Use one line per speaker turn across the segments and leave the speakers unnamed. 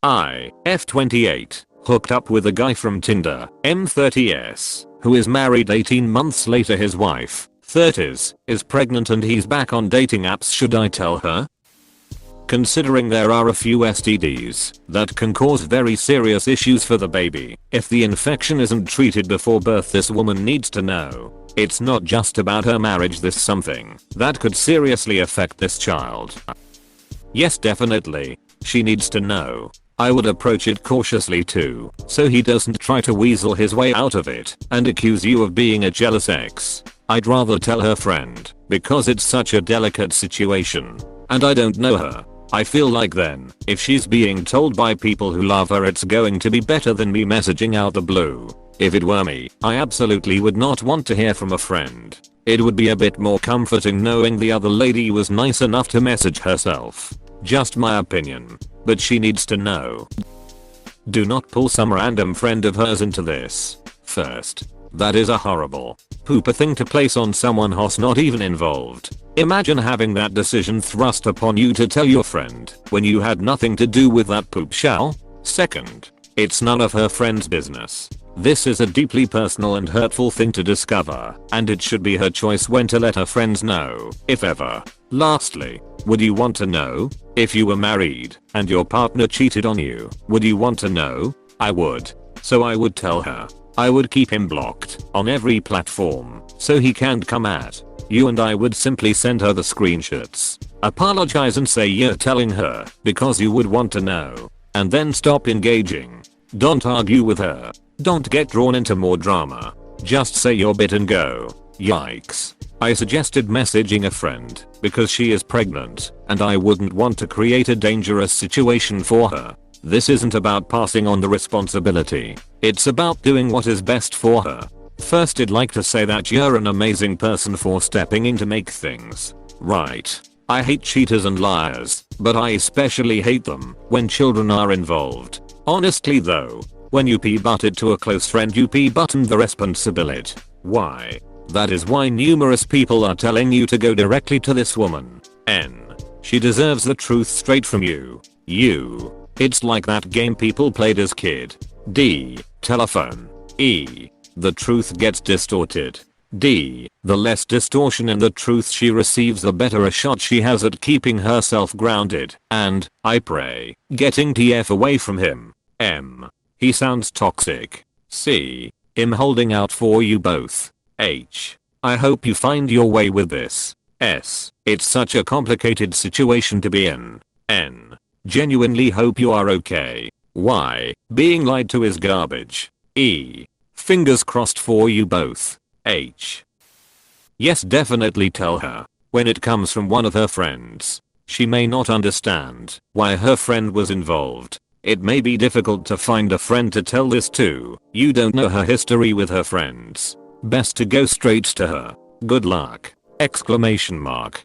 I, F28, hooked up with a guy from Tinder, M30s, who is married 18 months later. His wife, 30s, is pregnant and he's back on dating apps. Should I tell her? Considering there are a few STDs that can cause very serious issues for the baby, if the infection isn't treated before birth, this woman needs to know. It's not just about her marriage, this something that could seriously affect this child. Yes, definitely. She needs to know. I would approach it cautiously too, so he doesn't try to weasel his way out of it and accuse you of being a jealous ex. I'd rather tell her friend, because it's such a delicate situation. And I don't know her. I feel like then, if she's being told by people who love her, it's going to be better than me messaging out the blue. If it were me, I absolutely would not want to hear from a friend. It would be a bit more comforting knowing the other lady was nice enough to message herself. Just my opinion. But she needs to know. Do not pull some random friend of hers into this. First, that is a horrible pooper thing to place on someone who's not even involved. Imagine having that decision thrust upon you to tell your friend when you had nothing to do with that poop shell. Second, it's none of her friend's business. This is a deeply personal and hurtful thing to discover, and it should be her choice when to let her friends know, if ever. Lastly, would you want to know? If you were married and your partner cheated on you, would you want to know? I would. So I would tell her. I would keep him blocked on every platform so he can't come at you, and I would simply send her the screenshots, apologize and say you're telling her because you would want to know, and then stop engaging. Don't argue with her. Don't get drawn into more drama. Just say your bit and go. Yikes. I suggested messaging a friend because she is pregnant and I wouldn't want to create a dangerous situation for her. This isn't about passing on the responsibility. It's about doing what is best for her. First, I'd like to say that you're an amazing person for stepping in to make things right. I hate cheaters and liars, but I especially hate them when children are involved. Honestly though, when you p-butted to a close friend, you p-buttoned the responsibility. Why? That is why numerous people are telling you to go directly to this woman. N. She deserves the truth straight from you. U. It's like that game people played as kid. D. Telephone. E. The truth gets distorted. D. The less distortion in the truth she receives, the better a shot she has at keeping herself grounded and, I pray, getting TF away from him. M. He sounds toxic. C. Him holding out for you both. H. I hope you find your way with this. S. It's such a complicated situation to be in. N. Genuinely hope you are okay. Y. Being lied to is garbage. E. Fingers crossed for you both. H. Yes, definitely tell her. When it comes from one of her friends, she may not understand why her friend was involved. It may be difficult to find a friend to tell this to. You don't know her history with her friends. Best to go straight to her. Good luck! Exclamation mark.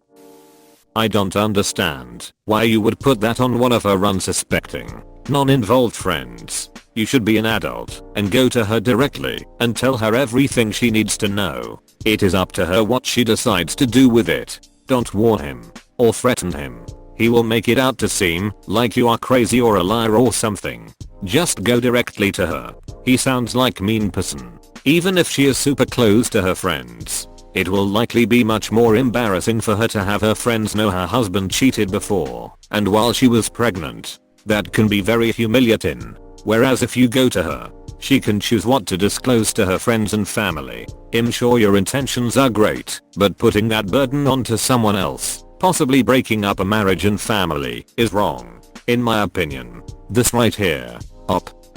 I don't understand why you would put that on one of her unsuspecting, non-involved friends. You should be an adult and go to her directly and tell her everything she needs to know. It is up to her what she decides to do with it. Don't warn him or threaten him. He will make it out to seem like you are crazy or a liar or something. Just go directly to her. He sounds like a mean person. Even if she is super close to her friends, it will likely be much more embarrassing for her to have her friends know her husband cheated before and while she was pregnant. That can be very humiliating. Whereas if you go to her, she can choose what to disclose to her friends and family. I'm sure your intentions are great, but putting that burden onto someone else, possibly breaking up a marriage and family, is wrong. In my opinion. This right here.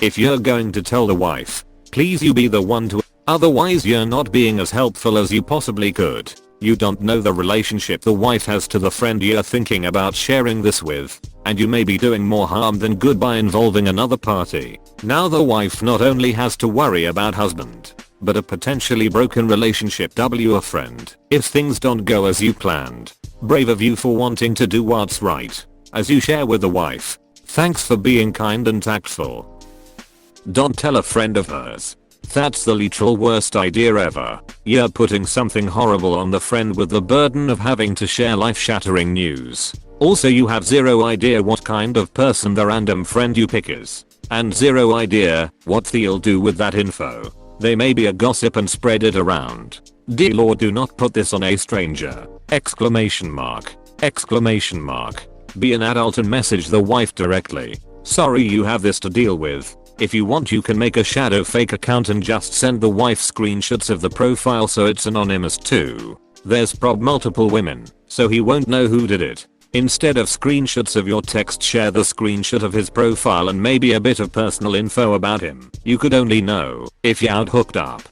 If you're going to tell the wife, please you be the one to, otherwise you're not being as helpful as you possibly could. You don't know the relationship the wife has to the friend you're thinking about sharing this with, and you may be doing more harm than good by involving another party. Now the wife not only has to worry about husband, but a potentially broken relationship. A friend, if things don't go as you planned. Brave of you for wanting to do what's right, as you share with the wife. Thanks for being kind and tactful. Don't tell a friend of hers. That's the literal worst idea ever. You're putting something horrible on the friend with the burden of having to share life-shattering news. Also you have zero idea what kind of person the random friend you pick is. And zero idea what they'll do with that info. They may be a gossip and spread it around. Dear Lord, do not put this on a stranger. Exclamation mark. Exclamation mark. Be an adult and message the wife directly. Sorry you have this to deal with. If you want you can make a shadow fake account and just send the wife screenshots of the profile so it's anonymous too. There's multiple women, so he won't know who did it. Instead of screenshots of your text, share the screenshot of his profile and maybe a bit of personal info about him. You could only know if you're out hooked up.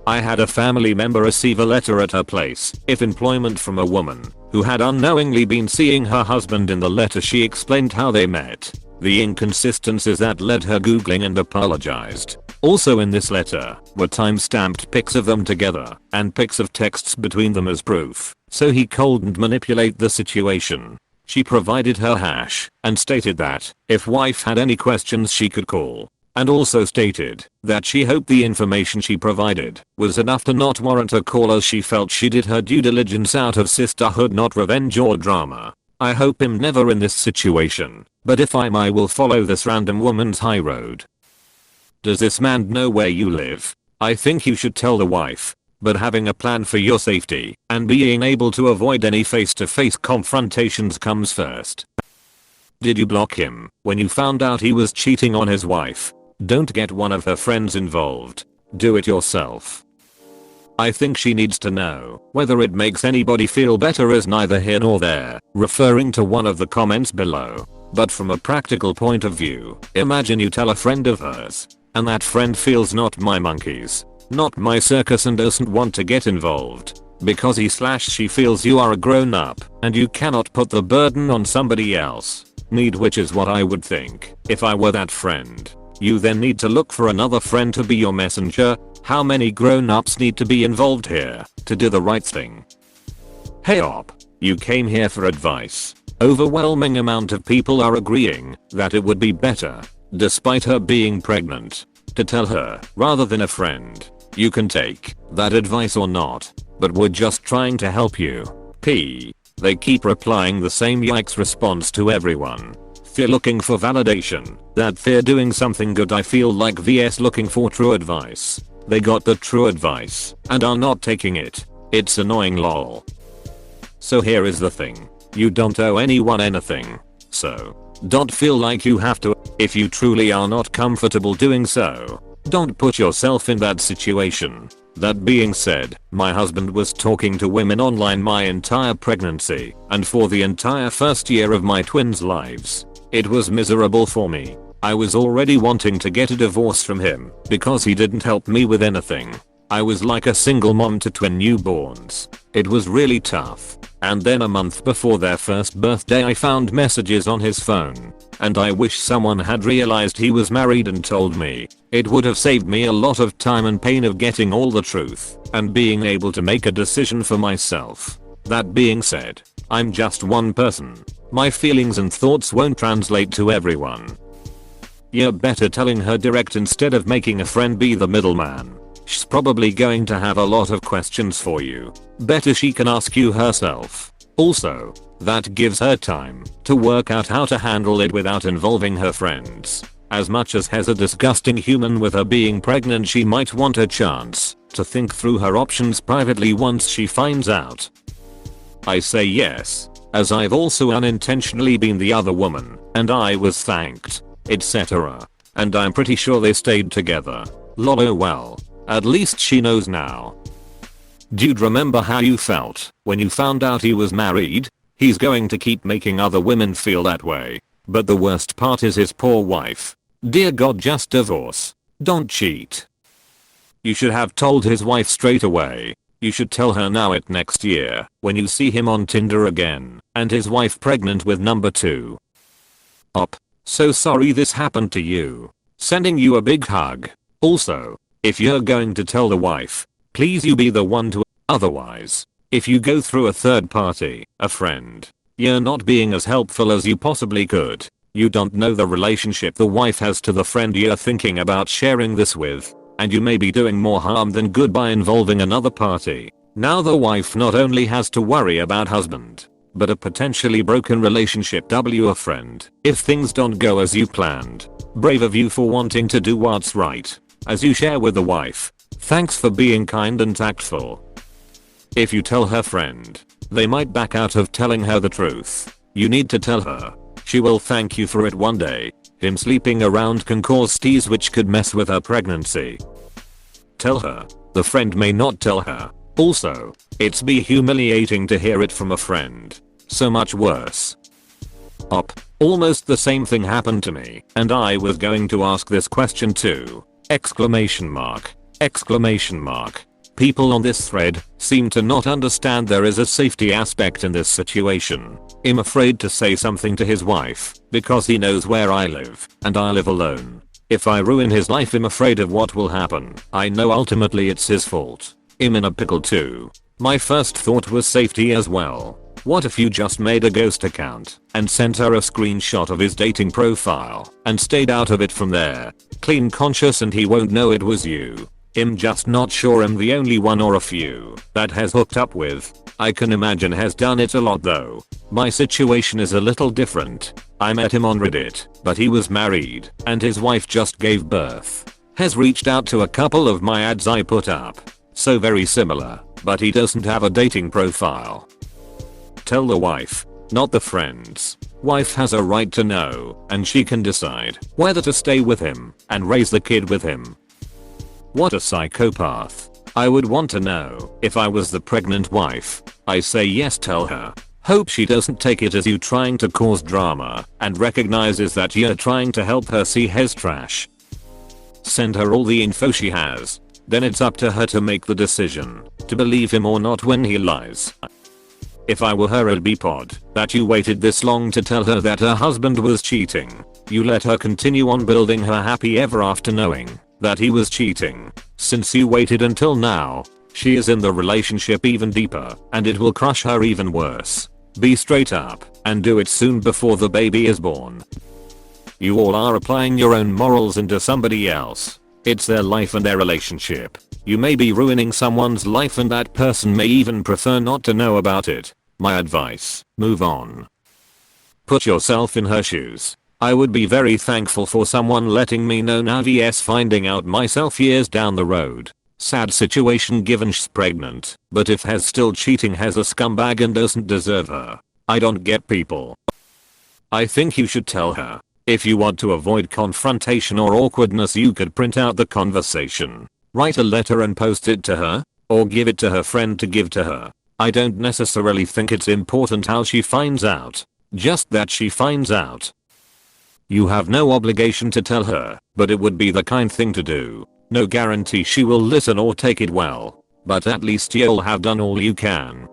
I had a family member receive a letter at her place of employment from a woman who had unknowingly been seeing her husband. In the letter she explained how they met, the inconsistencies that led her googling, and apologized. Also in this letter were time-stamped pics of them together and pics of texts between them as proof, so he couldn't manipulate the situation. She provided her hash and stated that if wife had any questions she could call, and also stated that she hoped the information she provided was enough to not warrant a call, as she felt she did her due diligence out of sisterhood, not revenge or drama. I hope him never in this situation, but if I will follow this random woman's high road. Does this man know where you live? I think you should tell the wife, but having a plan for your safety and being able to avoid any face-to-face confrontations comes first. Did you block him when you found out he was cheating on his wife? Don't get one of her friends involved. Do it yourself. I think she needs to know. Whether it makes anybody feel better is neither here nor there, referring to one of the comments below. But from a practical point of view, imagine you tell a friend of hers, and that friend feels not my monkeys, not my circus, and doesn't want to get involved because he/she feels you are a grown up and you cannot put the burden on somebody else. Which is what I would think if I were that friend. You then need to look for another friend to be your messenger. How many grown-ups need to be involved here to do the right thing? Hey op, you came here for advice. Overwhelming amount of people are agreeing that it would be better, despite her being pregnant, to tell her rather than a friend. You can take that advice or not, but we're just trying to help you. P. They keep replying the same yikes response to everyone. Fear looking for validation, that they're doing something good. I feel like vs looking for true advice. They got the true advice and are not taking it. It's annoying lol. So here is the thing. You don't owe anyone anything. So don't feel like you have to. If you truly are not comfortable doing so, don't put yourself in that situation. That being said, my husband was talking to women online my entire pregnancy and for the entire first year of my twins' lives. It was miserable for me. I was already wanting to get a divorce from him because he didn't help me with anything. I was like a single mom to twin newborns. It was really tough. And then a month before their first birthday I found messages on his phone, and I wish someone had realized he was married and told me. It would have saved me a lot of time and pain of getting all the truth and being able to make a decision for myself. That being said, I'm just one person. My feelings and thoughts won't translate to everyone. You're better telling her direct instead of making a friend be the middleman. She's probably going to have a lot of questions for you. Better she can ask you herself. Also, that gives her time to work out how to handle it without involving her friends. As much as has a disgusting human with her being pregnant, she might want a chance to think through her options privately once she finds out. I say yes, as I've also unintentionally been the other woman, and I was thanked, etc. And I'm pretty sure they stayed together. Lol, oh well. At least she knows now. Dude, remember how you felt when you found out he was married? He's going to keep making other women feel that way. But the worst part is his poor wife. Dear God, just divorce. Don't cheat. You should have told his wife straight away. You should tell her now it next year when you see him on Tinder again and his wife pregnant with number 2. Op. So sorry this happened to you. Sending you a big hug. Also, if you're going to tell the wife, please you be the one to. Otherwise, if you go through a third party, a friend, you're not being as helpful as you possibly could. You don't know the relationship the wife has to the friend you're thinking about sharing this with, and you may be doing more harm than good by involving another party. Now the wife not only has to worry about husband, but a potentially broken relationship. A friend. If things don't go as you planned. Brave of you for wanting to do what's right. As you share with the wife. Thanks for being kind and tactful. If you tell her friend, they might back out of telling her the truth. You need to tell her. She will thank you for it one day. Him sleeping around can cause tease which could mess with her pregnancy. Tell her. The friend may not tell her. Also, it's be humiliating to hear it from a friend. So much worse. Almost the same thing happened to me, and I was going to ask this question too. Exclamation mark. Exclamation mark. People on this thread seem to not understand there is a safety aspect in this situation. I'm afraid to say something to his wife because he knows where I live and I live alone. If I ruin his life, I'm afraid of what will happen. I know ultimately it's his fault. I'm in a pickle too. My first thought was safety as well. What if you just made a ghost account and sent her a screenshot of his dating profile and stayed out of it from there? Clean conscious and he won't know it was you. I'm just not sure I'm the only one or a few that has hooked up with. I can imagine has done it a lot though. My situation is a little different. I met him on Reddit, but he was married and his wife just gave birth. Has reached out to a couple of my ads I put up. So very similar, but he doesn't have a dating profile. Tell the wife, not the friends. Wife has a right to know, and she can decide whether to stay with him and raise the kid with him. What a psychopath. I would want to know if I was the pregnant wife. I say yes, tell her. Hope she doesn't take it as you trying to cause drama and recognizes that you're trying to help her see his trash. Send her all the info she has. Then it's up to her to make the decision to believe him or not when he lies. If I were her, I'd be pod that you waited this long to tell her that her husband was cheating. You let her continue on building her happy ever after knowing that he was cheating. Since you waited until now, she is in the relationship even deeper and it will crush her even worse. Be straight up and do it soon before the baby is born. You all are applying your own morals into somebody else. It's their life and their relationship. You may be ruining someone's life and that person may even prefer not to know about it. My advice, move on. Put yourself in her shoes. I would be very thankful for someone letting me know now vs finding out myself years down the road. Sad situation given she's pregnant, but if has still cheating, has a scumbag and doesn't deserve her. I don't get people. I think you should tell her. If you want to avoid confrontation or awkwardness, you could print out the conversation, write a letter and post it to her, or give it to her friend to give to her. I don't necessarily think it's important how she finds out, just that she finds out. You have no obligation to tell her, but it would be the kind thing to do. No guarantee she will listen or take it well, but at least you'll have done all you can.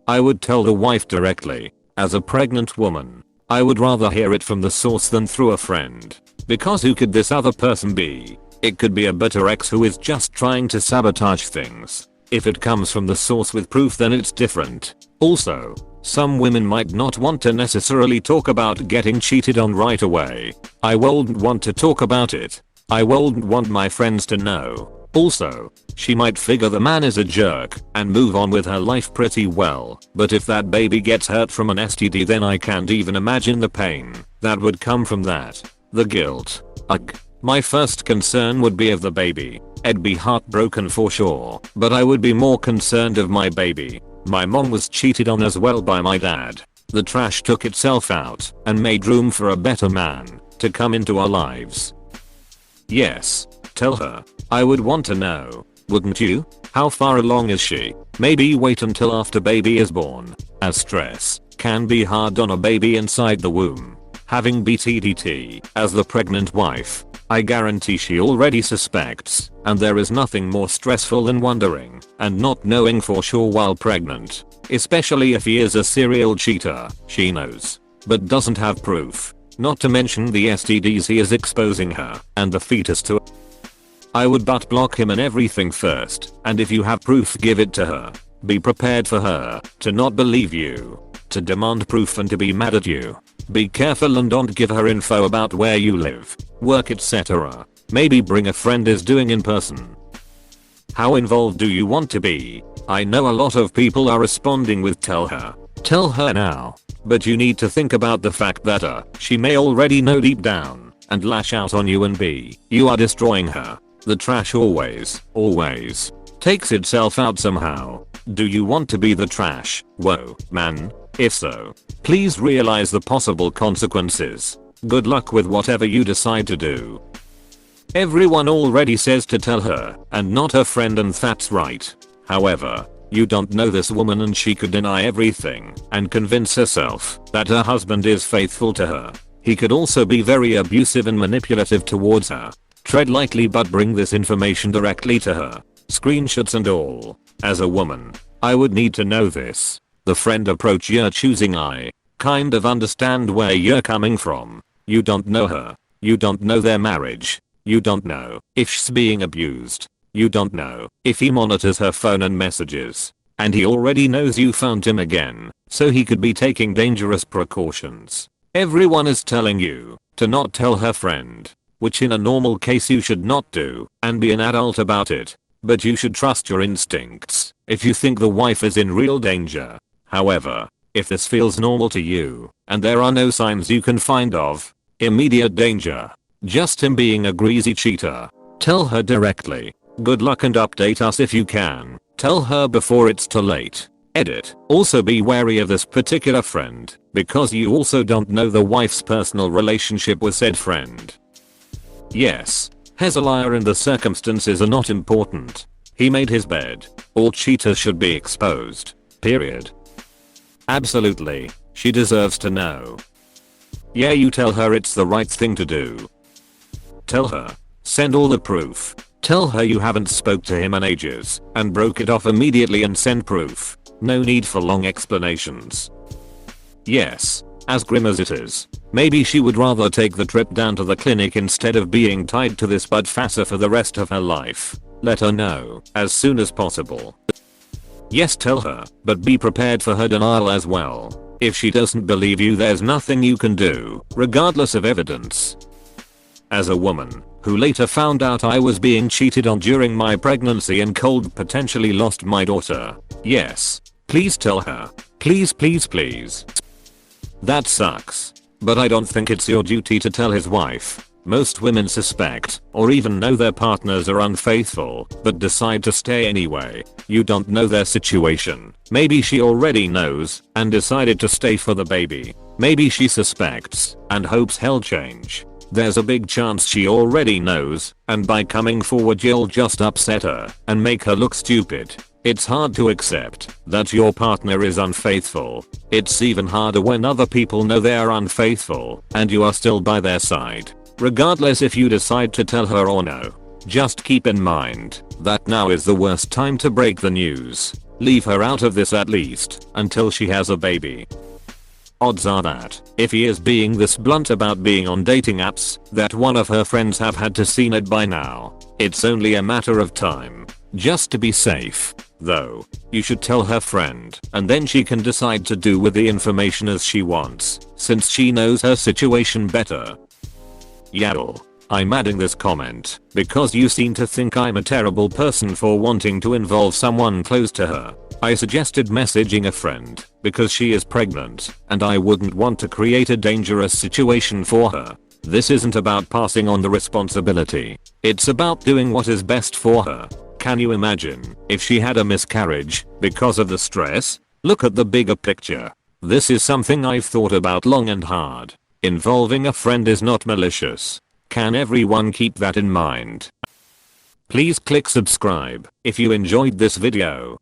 I would tell the wife directly. As a pregnant woman, I would rather hear it from the source than through a friend. Because who could this other person be? It could be a bitter ex who is just trying to sabotage things. If it comes from the source with proof, then it's different. Also, some women might not want to necessarily talk about getting cheated on right away. I wouldn't want to talk about it. I wouldn't want my friends to know. Also, she might figure the man is a jerk and move on with her life pretty well, but if that baby gets hurt from an STD, then I can't even imagine the pain that would come from that. The guilt. Ugh. My first concern would be of the baby. I'd be heartbroken for sure, but I would be more concerned of my baby. My mom was cheated on as well by my dad. The trash took itself out and made room for a better man to come into our lives. Yes, tell her. I would want to know, wouldn't you? How far along is she? Maybe wait until after baby is born, as stress can be hard on a baby inside the womb. Having BTDT as the pregnant wife, I guarantee she already suspects, and there is nothing more stressful than wondering and not knowing for sure while pregnant, especially if he is a serial cheater. She knows, but doesn't have proof, not to mention the STDs he is exposing her and the fetus to. I would butt block him and everything first, and if you have proof, give it to her. Be prepared for her to not believe you, to demand proof and to be mad at you. Be careful and don't give her info about where you live, work, etc. Maybe bring a friend is doing in person. How involved do you want to be? I know a lot of people are responding with tell her. Tell her now. But you need to think about the fact that she may already know deep down and lash out on you, and B, you are destroying her. The trash always takes itself out somehow. Do you want to be the trash? Whoa, man. If so, please realize the possible consequences. Good luck with whatever you decide to do. Everyone already says to tell her and not her friend, and that's right. However, you don't know this woman, and she could deny everything and convince herself that her husband is faithful to her. He could also be very abusive and manipulative towards her. Tread lightly, but bring this information directly to her. Screenshots and all. As a woman, I would need to know this. The friend approach you're choosing, I kind of understand where you're coming from. You don't know her. You don't know their marriage. You don't know if she's being abused. You don't know if he monitors her phone and messages. And he already knows you found him again, so he could be taking dangerous precautions. Everyone is telling you to not tell her friend, which in a normal case you should not do, and be an adult about it. But you should trust your instincts if you think the wife is in real danger. However, if this feels normal to you, and there are no signs you can find of immediate danger, just him being a greasy cheater, tell her directly. Good luck, and update us if you can. Tell her before it's too late. Edit. Also be wary of this particular friend, because you also don't know the wife's personal relationship with said friend. Yes, he's a liar and the circumstances are not important. He made his bed. All cheaters should be exposed. Period. Absolutely. She deserves to know. Yeah, you tell her it's the right thing to do. Tell her. Send all the proof. Tell her you haven't spoke to him in ages and broke it off immediately, and send proof. No need for long explanations. Yes, as grim as it is, maybe she would rather take the trip down to the clinic instead of being tied to this budfasser for the rest of her life. Let her know as soon as possible. Yes, tell her, but be prepared for her denial as well. If she doesn't believe you, there's nothing you can do, regardless of evidence. As a woman who later found out I was being cheated on during my pregnancy and cold potentially lost my daughter. Yes, please tell her. Please, please, please. That sucks. But I don't think it's your duty to tell his wife. Most women suspect or even know their partners are unfaithful but decide to stay anyway. You don't know their situation. Maybe she already knows and decided to stay for the baby. Maybe she suspects and hopes he'll change. There's a big chance she already knows, and by coming forward you'll just upset her and make her look stupid. It's hard to accept that your partner is unfaithful. It's even harder when other people know they are unfaithful and you are still by their side. Regardless if you decide to tell her or no, just keep in mind that now is the worst time to break the news. Leave her out of this at least until she has a baby. Odds are that, if he is being this blunt about being on dating apps, that one of her friends have had to seen it by now. It's only a matter of time. Just to be safe, though, you should tell her friend, and then she can decide to do with the information as she wants, since she knows her situation better. Yaddle. I'm adding this comment because you seem to think I'm a terrible person for wanting to involve someone close to her. I suggested messaging a friend because she is pregnant and I wouldn't want to create a dangerous situation for her. This isn't about passing on the responsibility. It's about doing what is best for her. Can you imagine if she had a miscarriage because of the stress? Look at the bigger picture. This is something I've thought about long and hard. Involving a friend is not malicious. Can everyone keep that in mind? Please click subscribe if you enjoyed this video.